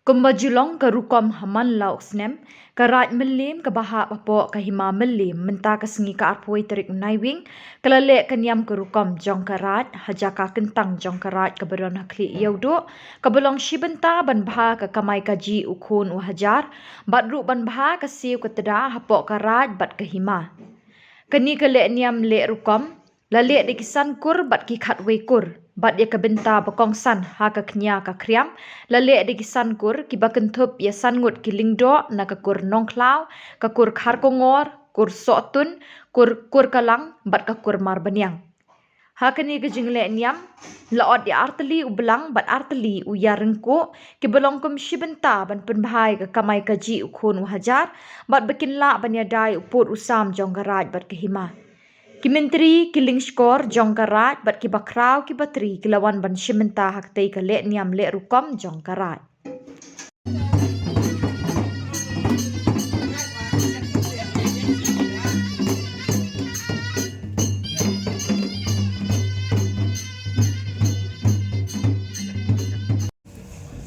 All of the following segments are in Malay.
Kumbajulong ka rukom haman lauk snem, ka raj melim ka baha papo ka hima melim menta ka sengi ka arpoi terik naiwing, kalale kanyam ka rukom jong ka raj, haja ka kentang jong ka raj ka beron hakli yaudo, ka belong shibenta ban baha ka kamai kaji ukun hajar, bat ru ban baha ka siu ka teda hapo ka raj bat ka hima. Kani ka le niam le rukom, lale de kisan kur bat ki khat wei kur. Bat ya kabenta bakong san ha ka knya ka kriam lale de kisan kur ki bakentup ya sangut ki lingdo na ka kur nongklau ka kur khar kongor kur sotun kur kalang bat ka kur mar banyang ha kani ka jingle niam laot ya arteli ublang bat arteli u ya rengko ki belong kum shibenta ban penbahai ka kamai kaji ukun hajar bat bekin la ban ya dai uput usam jong garaj bat ke hima Kimentri kiling skor jong karat bat ki bakrau ki batri kilawan ban shimenta haktei ka le niam le rukom jong karat.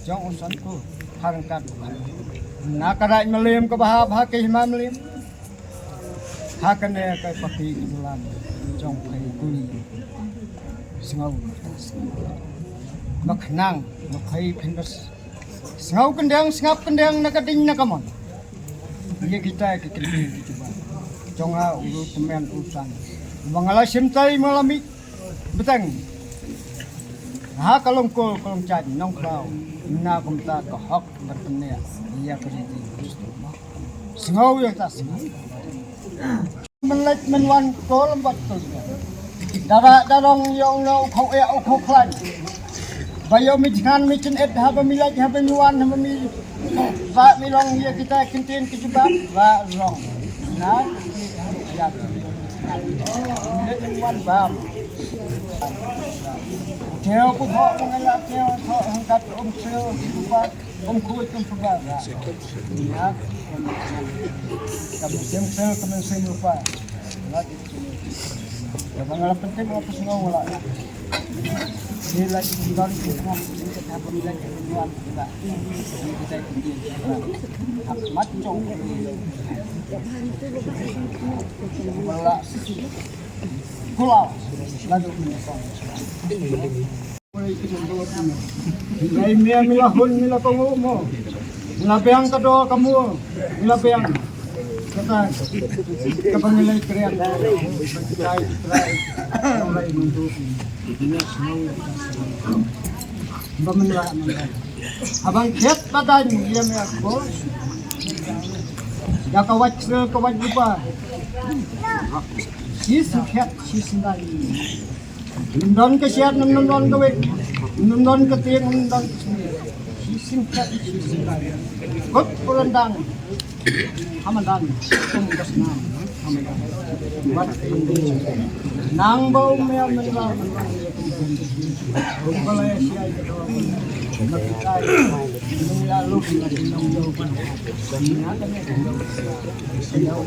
Jong usan ku harangkat nakarat melim ke bahab hake hima melim hakane kai pati idulan jong kai kuli singau maknang makai pendas singau kendang singap kendang nakading nakamon ye kita ke kili coba jong ha ulu temen usan mangala simtai malami betang ha kalongkol kalong chan nong klau na kumta ka hok bertenia iya keriti singau yang tak singau Menlet menwan ko lembat to. Dara darong yong no khau e au khau khlan. Bayo mi jangan mi chen et ha ba mi laj ha ba mi wan ha ba mi va mi long ye kita kintin ke jubab va rong. Na ya. Menlet menwan bam. Theo ku tho mengelak theo tho hangkat seo jubab kuit kum pega. Ya. Kami sel kami sel lupa. Ya bangala penting apa semua wala. Dia lagi tinggal di tengah kita apa nilai kehidupan kita. Kita kemudian amat cong. Wala. Pulau lalu menyesal. Ngai mia milahun milakongo mo. Labiang kado kamu, labiang kata kepanggilan kreat try mulai untuk ini semua pemenang abang kiat badan dia aku ya kawat lupa si kiat si sendiri nondon kesiat nondon kawet nondon ketiang nondon singkat singkat kot perendang hamadan tunggas nam hamadan buat nang bau mea menang rumpalaya siya ito nakikay nilalo pinag-inong jawaban sinata niya siyaw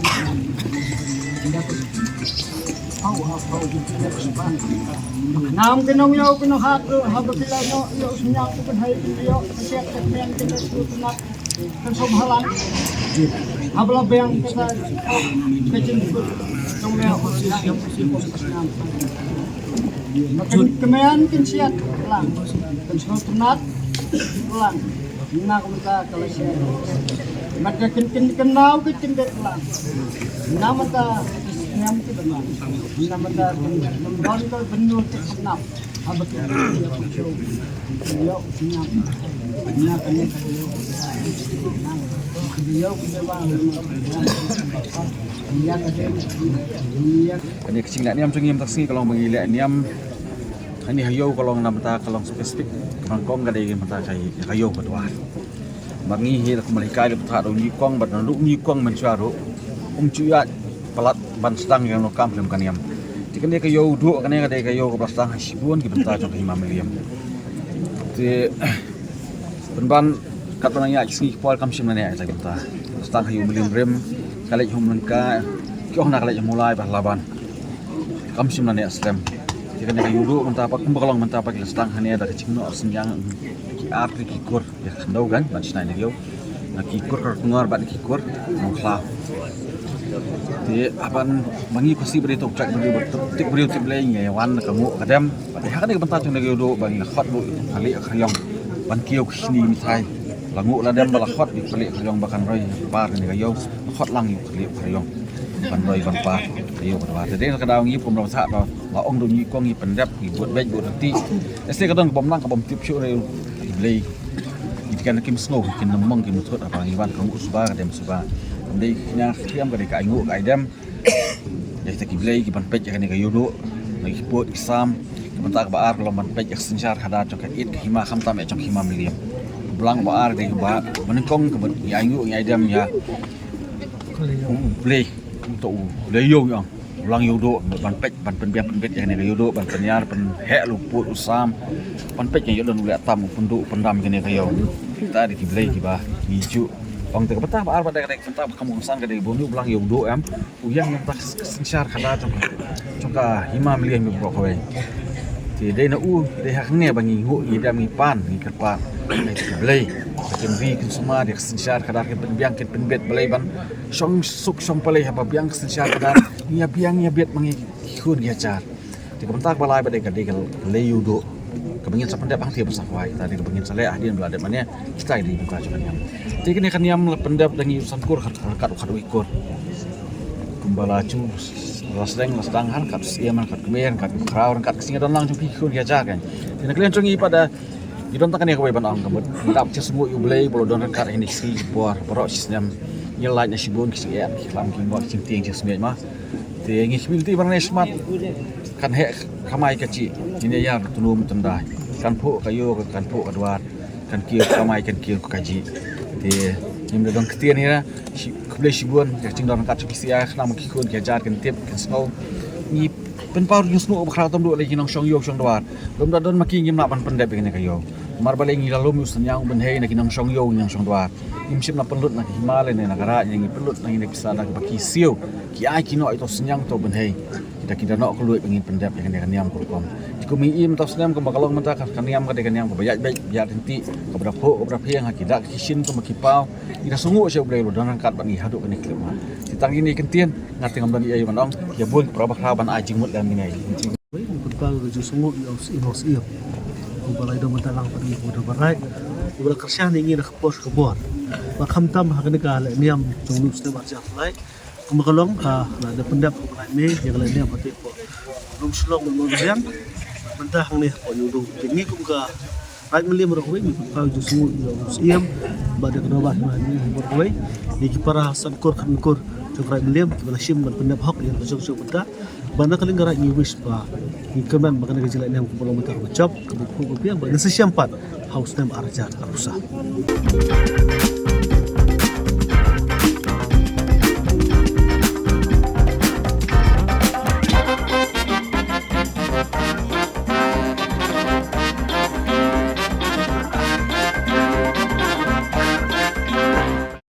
Nam kinong yaw kinong hato habakila no yaw sinyak ko kan hay yaw kasi men kita sutunat kan sobhalan habla bang kita kecil tong me ko siya yaw sinam makin kemean kin siat lang kan sutunat lang na ko ta kala siya madya kin kenau kin det lang namata Nyam ke benar, namanya nembal ke benur ke senap, abad dia kucing, dia nyam, nyam kene dia kucing, dia dia Ini kecing nak niam cengim taksi kalau mengilek niam, ini hayau kalau namta kalau spesifik, kangkong gak ada yang mata kayak hayau berdua. Bangi hir kemalikai lepas ada nyikong, bernalu nyikong mencuaru, cuyat pelat ban sedang yang lokam dalam kaniam. Jika dia kayu dua kan dia kayu ke belakang hasibuan kita bentar contoh imam William. Di penban kata nanya sini kual kam sim nanya saya bentar. Sedang kayu William rem kali hum nangka kau nak kali mulai bahlaban. Kam sim nanya Islam. Jika nak yudo mentapak kumbakalong mentapak lestang hanya ada kecing no senjang ki apri kikur ya kendau kan macam ni dia nak kikur keluar bad kikur mengklah di apan mangi pasti beri tu cak beri bertuk beri tu beli ngai wan kamu kadam ya kan bentar tu nak yudo bagi khot bu kali khayong ban kiau sini mitai langu ladam bala khot di kali khayong bahkan roi par ni kayau khot lang yu kali khayong ban roi ban par kayau kedua jadi kadang ngi pun rasa la ong do ngi ko ngi pendap ngi buat baik buat reti ese kadang bom lang bom tip syu re beli ikan kim snow kin nemong kim thot apa ngi ban kamu suba kadam suba ndai nya khiam ka de ka ngu ka idam ya ta ki beli ki ban pej ka ni ka yudo ngi pot isam bentar baar kalau ban pej senjar hada chok it hima kham tam chok hima miliam belang baar de ba menengkong ke ya ngu ngi idam ya beli untuk beli yo yang ulang yudo ban pej ban penbiang penbet yang ni yudo ban penyar pen hek luput usam ban pej yang yudo ulat tam penduk pendam kene kayo kita di kiblai kiba hiju bang te betah baar pada kadek bentar kamu sang kadek bonu ulang yudo am uyang yang tak sensyar kada coka hima milian mi bro kowe ti dei na dei hak nge bangi ngu idam ngi pan ngi kerpa ngi kiblai ken vi ken suma de sensyar kada ken penbiang ken penbet belai ban song suk song pelai apa biang sensyar kada nia biang nia biat mangi khun dia car ti bentak balai pada kadek le yudo kebengin sapendap hang tiap bersafai tadi kebengin saleh ahdian belada mana kita di buka cuman yang ti kene kan yam pendap dangi urusan kur kat ikur kumbalacu lasdang han kat siaman kat kemer kat kraur kat singa don lang jumpi khun dia car kan ti nak lencongi pada idon takan ya kowe ban ang kemut ndap semua yu blei bolo don kat ini si bor pro sistem nyelai na sibun kisi ya lam king bor sing ting semua mah ti ngi smilti barne smart kan hek kamai kecil ini ya tunum tendai kan pu kayu kan pu kadwar kan kieu kamai kan kieu kaji ti nim dong ketian ni kble sibun ya cing don kat kisia nam kikun kejar kan tip kan snow ni pen paur yu snow bakra tom do lagi nong shong yo shong dwar dom da don maki ngim na ban pendep ngene kayo mar baleng ngi lalum yu senyang ben hei na kinong shong yo nyang shong dwar im sip na penlut na himale ne negara ngi penlut na ngi bisa na baki siu ki ai kino itu senyang to ben hei kita nak keluar ingin pendap yang dengan niam kurkom. Jika miim tas niam kebakalong mentah kan niam dengan niam kebayat baik biar nanti keberapa yang hakidak kisin ke makipau. Ida sungguh saya boleh dan angkat bani haduk kini kelima. Titang ini kentian ngerti ngamdan iya manong ya bun berapa keraban ajing mut dan ini. Kurang rujuk sungguh ios iyo. Balai do mentalang pada muda barai. Ubah kerja ingin nak pos kebor. Makam tam hakene kala niam tunggu setiap hari mulai. Kumakalong ada pendap kulai me yang lainnya pati po belum selong mengurusan mentah ni po yudo jadi kumka right meli merokoi ni kau jusu siam pada kenapa ni merokoi ni para sankur kankur cokrai meliam kibala sim pendap hok yang cocok mentah bana kaling garai ni wish pa ni keman makana gejala ni kumpulan mentah bacop kebuku biang bana sesiampat house name arja karusa